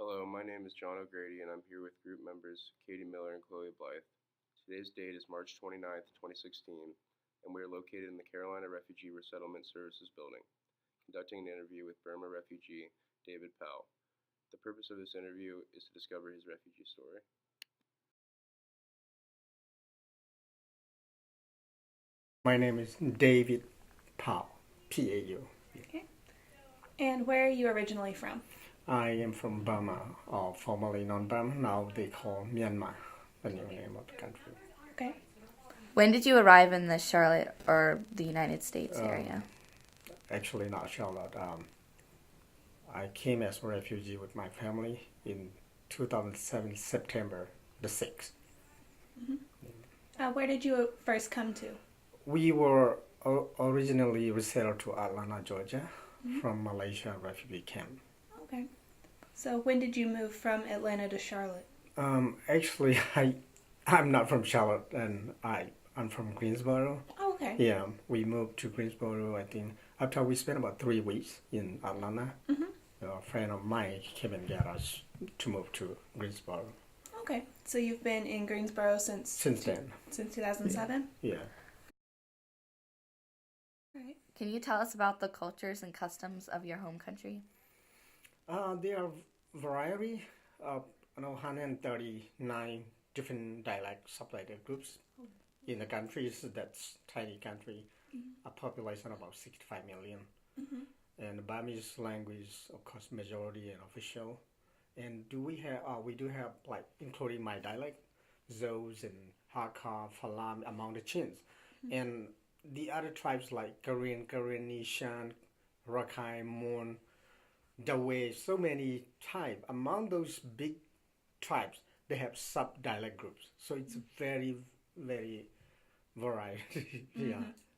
Hello, my name is John O'Grady, and I'm here with group members Katie Miller and Chloe Blythe. Today's date is March 29th, 2016, and we are located in the Carolina Refugee Resettlement Services building, conducting an interview with Burma refugee David Powell. The purpose of this interview is to discover his refugee story. My name is David Powell, P-A-U. Okay. And where are you originally from? I am from Burma, or formerly known Burma. Now they call Myanmar, the new name of the country. Okay. When did you arrive in the Charlotte or the United States area? Actually, not Charlotte. I came as a refugee with my family in 2007, September the 6th. Where did you first come to? We were originally resettled to Atlanta, Georgia, from Malaysia refugee camp. Okay. So when did you move from Atlanta to Charlotte? Actually, I'm not from Charlotte, and I'm from Greensboro. Oh, okay. Yeah, we moved to Greensboro, I think, after we spent about 3 weeks in Atlanta. A friend of mine came and got us to move to Greensboro. Okay. So you've been in Greensboro since then. Since 2007? Yeah. Right. Can you tell us about the cultures and customs of your home country? There are variety of 139 different dialect subdialect groups in the countries. That's tiny country, a population of about 65 million. And the Burmese language, of course, majority and official. And we do have, like, including my dialect, Zos and Hakka, Falam among the Chins. And the other tribes like Karen, Nishan, Rakhine, Mon, Dawei, so many tribes. Among those big tribes, they have sub-dialect groups. So it's very, very varied,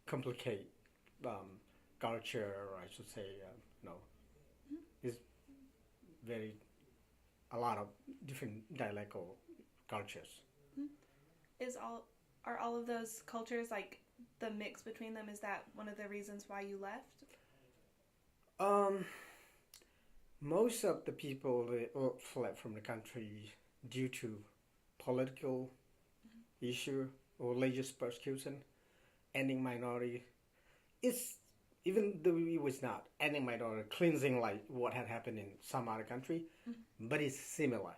complicated culture, or I should say, it's a lot of different dialectal cultures. Are all of those cultures, like the mix between them, is that one of the reasons why you left? Most of the people they all fled from the country due to political issue or religious persecution, ending minority. It's even though it was not ending minority cleansing like what had happened in some other country, but it's similar.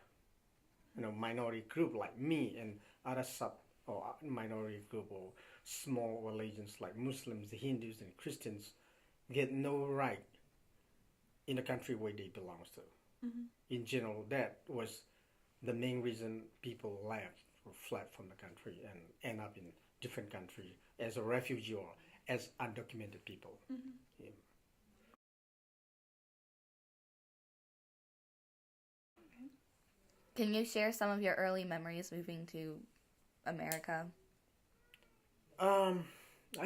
Minority group like me and other sub or minority group or small religions like Muslims, Hindus, and Christians get no right in the country where they belong to. In general, that was the main reason people left or fled from the country and end up in different countries as a refugee or as undocumented people. Yeah. Can you share some of your early memories moving to America? I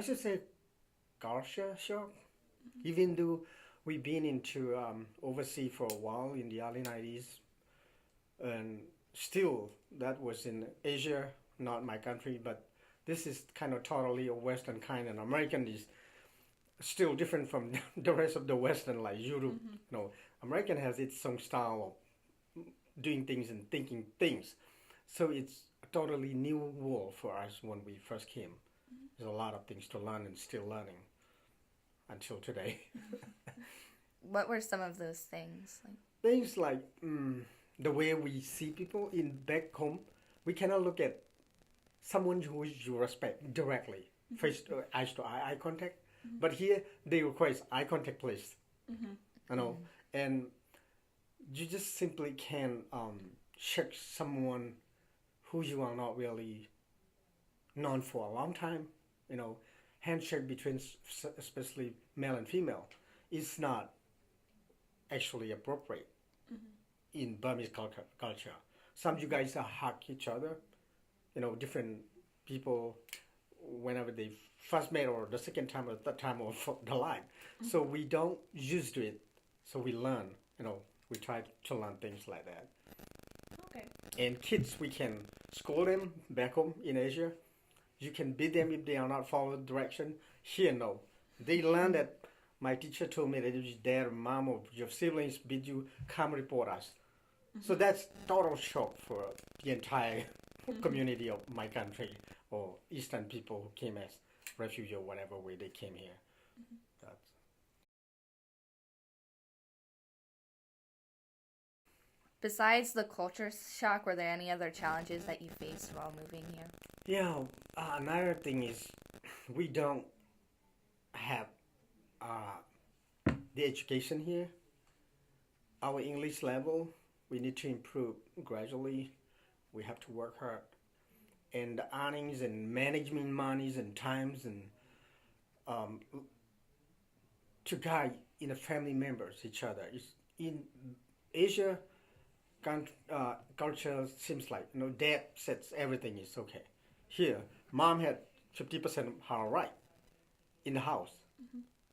should say culture shock. Even though we've been into overseas for a while in the early 90s, and still that was in Asia, not my country, but this is kind of totally a Western kind, and American is still different from the rest of the Western, like Europe. American has its own style of doing things and thinking things. So it's a totally new world for us when we first came. There's a lot of things to learn and still learning until today. What were some of those things? Things like the way we see people in back home, we cannot look at someone who you respect directly, face to eye contact. But here they request eye contact, please. And you just simply can check someone who you are not really known for a long time. Handshake between especially male and female is not actually appropriate in Burmese culture. Some of you guys hug each other. Different people whenever they first met or the second time or third time of the life. So we don't used to it. So we learn. We try to learn things like that. Okay. And kids, we can scold them back home in Asia. You can beat them if they are not following direction. Here, no. They learn that my teacher told me that if your dad or mom or your siblings beat you, come report us. So that's total shock for the entire community of my country or Eastern people who came as refugee or whatever way they came here. That's, Besides the culture shock, were there any other challenges that you faced while moving here? yeah, another thing is we don't have the education here. Our English level, we need to improve gradually. We have to work hard. And the earnings and management monies and times and um, to guide in a family members each other. It's in Asia, culture seems like dad says everything is okay. Here, mom had 50% of her right in the house,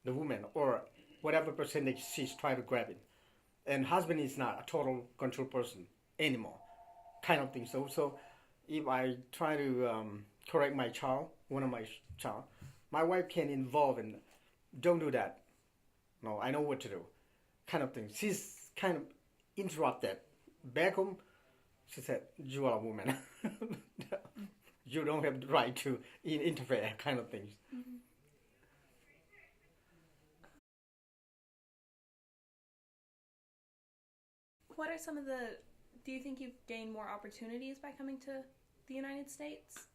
the woman or whatever percentage she's trying to grab it, and husband is not a total control person anymore, kind of thing. So if I try to correct my child, one of my child, my wife can involve in, don't do that. No, I know what to do, kind of thing. She's kind of interrupted. Back home, she said, "You are a woman. You don't have the right to interfere," kind of things. What are some of the? Do you think you've gained more opportunities by coming to the United States?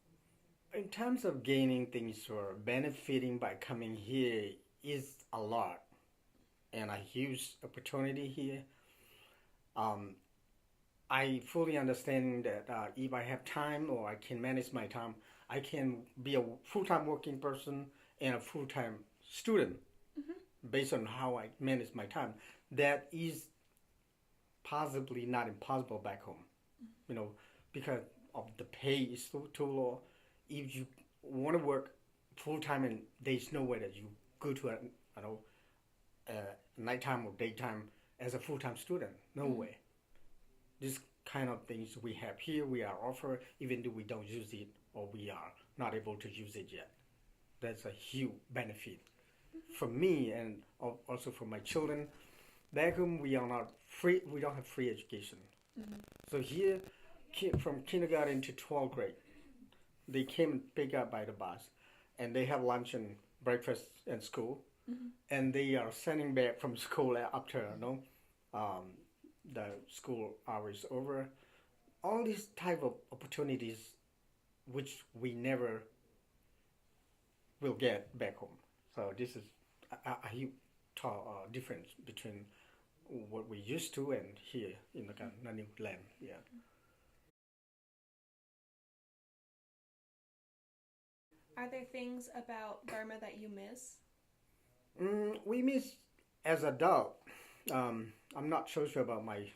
In terms of gaining things or benefiting by coming here is a lot and a huge opportunity here. I fully understand that if I have time or I can manage my time, I can be a full-time working person and a full-time student based on how I manage my time. That is possibly not impossible back home, because of the pay is too low. If you want to work full-time and there's no way that you go to nighttime or daytime as a full-time student, no way. This kind of things we have here, we are offered, even though we don't use it or we are not able to use it yet. That's a huge benefit for me and also for my children. Back home, we are not free. We don't have free education. So here, from kindergarten to 12th grade, they came and pick up by the bus, and they have lunch and breakfast in school, and they are sending back from school after the school hours over. All these type of opportunities, which we never will get back home. So this is a huge difference between what we used to and here in the new land. Yeah. Are there things about Burma that you miss? We miss as adult. I'm not so sure about my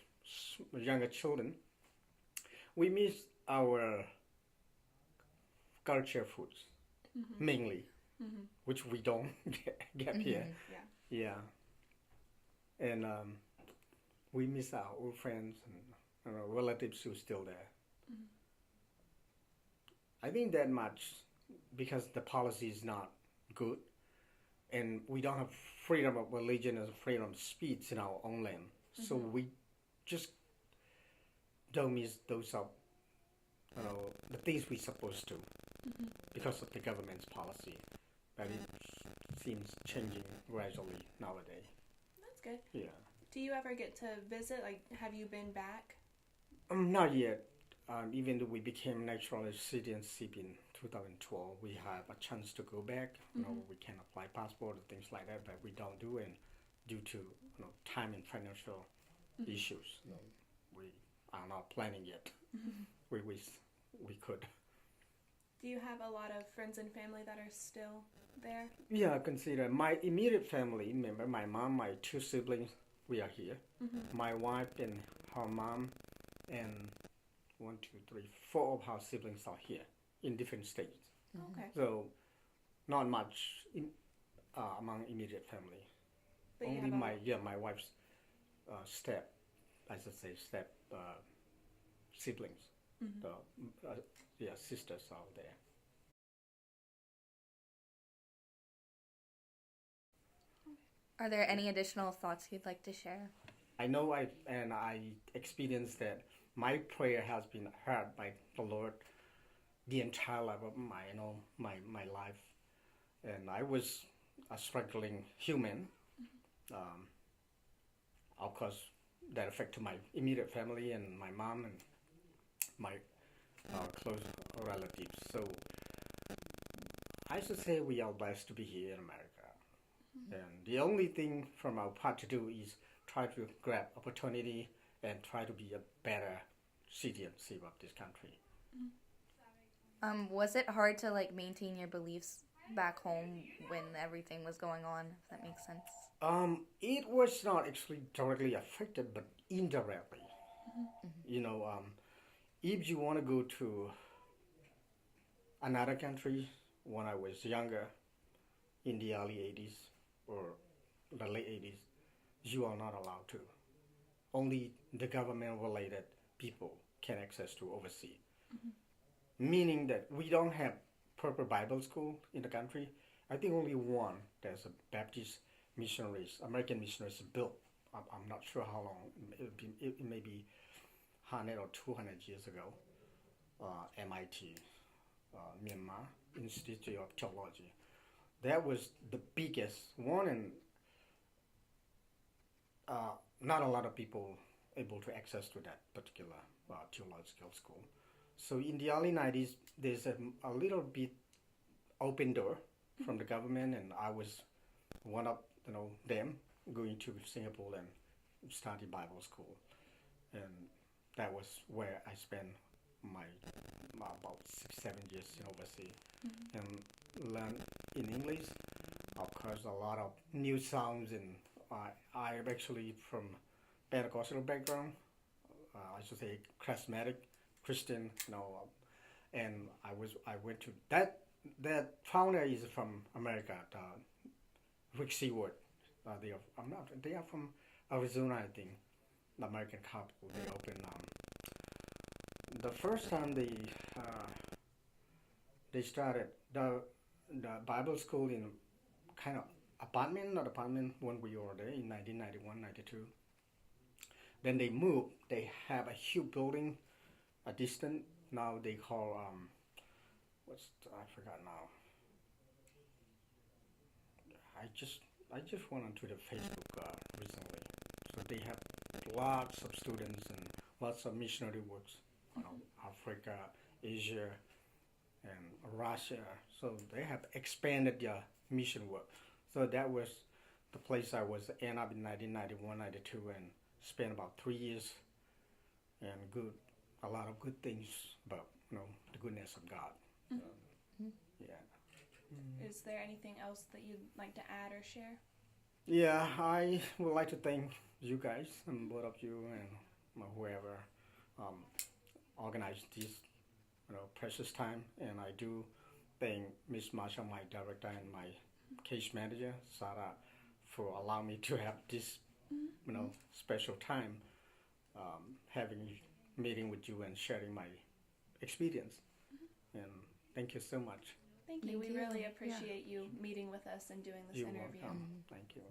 younger children. We miss our culture foods mainly, which we don't get here. Yeah. And we miss our old friends and relatives who are still there. I think that much because the policy is not good and we don't have freedom of religion and freedom of speech in our own land. So we just don't miss those the things we're supposed to because of the government's policy. But it seems changing gradually nowadays. That's good. Yeah. Do you ever get to visit? Like, have you been back? Not yet. Even though we became naturalized citizenship in 2012, we have a chance to go back. We can apply passport and things like that, but we don't do it due to time and financial issues. We are not planning yet. We wish we could. Do you have a lot of friends and family that are still there? Yeah, I consider my immediate family member, my mom, my two siblings, we are here. My wife and her mom and 4 of her siblings are here in different states. Okay. So not much among immediate family. But Only my wife's step siblings. Sisters are there. Are there any additional thoughts you'd like to share? I know I experienced that my prayer has been heard by the Lord the entire life of my life, and I was a struggling human. Um, of course, that affected my immediate family and my mom and my close relatives. So I should say we are blessed to be here in America. And the only thing from our part to do is try to grab opportunity and try to be a better citizen of this country. Was it hard to like maintain your beliefs back home when everything was going on? If that makes sense. It was not actually directly affected, but indirectly. You know, if you want to go to another country when I was younger, in the early 80s or the late 80s, you are not allowed to. Only the government-related people can access to overseas. Meaning that we don't have proper Bible school in the country. I think only one. There's a Baptist missionaries, American missionaries built. I'm not sure how long. It may be 100 or 200 years ago. MIT, Myanmar Institute of Theology. That was the biggest one, and not a lot of people able to access to that particular theological school. So in the early 90s, there's a little bit open door from the government, and I was one of them going to Singapore and study Bible school, and that was where I spent my about 6-7 years in overseas and learn in English. Of course, a lot of new sounds, and I'm actually from Pentecostal background. I should say charismatic Christian, and I went to that founder is from America, Rick Seward. They are from Arizona, I think. The American couple. They opened the first time they started the Bible school in kind of not apartment when we were there in 1991, 92. Then they moved. They have a huge building, a distant. Now they call I forgot now. I just went onto the Facebook recently. So they have lots of students and lots of missionary works. Africa, Asia, and Russia. So they have expanded their mission work. So that was the place I was end up in 1991, 92, and spent about 3 years and a lot of good things about the goodness of God. Yeah. Is there anything else that you'd like to add or share? Yeah, I would like to thank you guys, and both of you and whoever organized this precious time. And I do thank Miss Marsha, my director, and my case manager, Sarah, for allowing me to have this special time having meeting with you and sharing my experience. And thank you so much. Thank you. We really appreciate you meeting with us and doing this You're interview. welcome. Thank you.